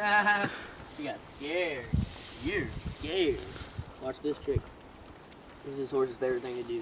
You got scared. You're scared. Watch this trick. This is this horse's favorite thing to do.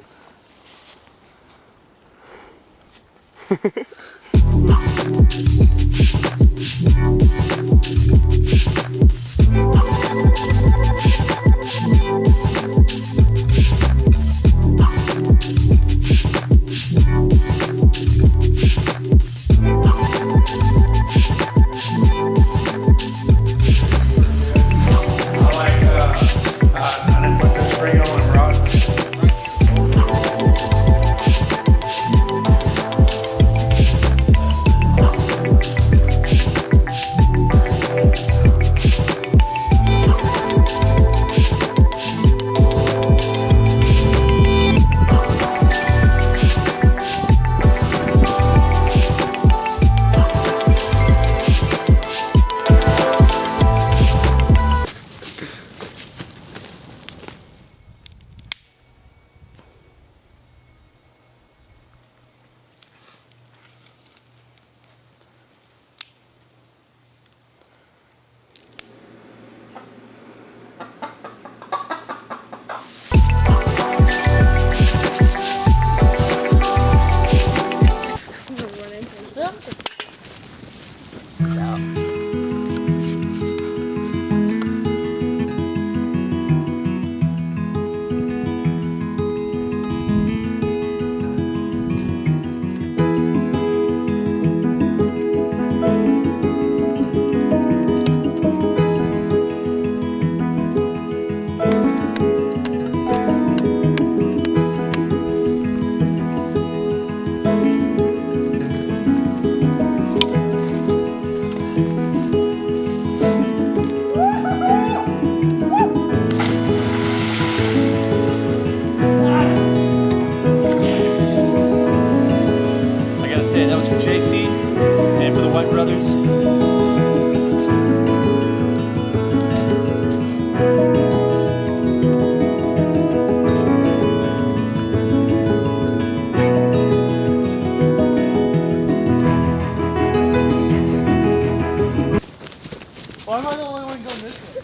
Why am I the only one going this way?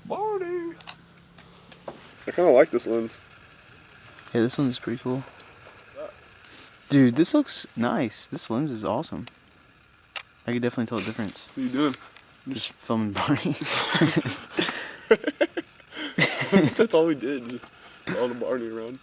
Barney! I kind of like this lens. Yeah, this one's pretty cool. Dude, this looks nice. This lens is awesome. I could definitely tell the difference. What are you doing? Just filming Barney. That's all we did. Just follow the Barney around.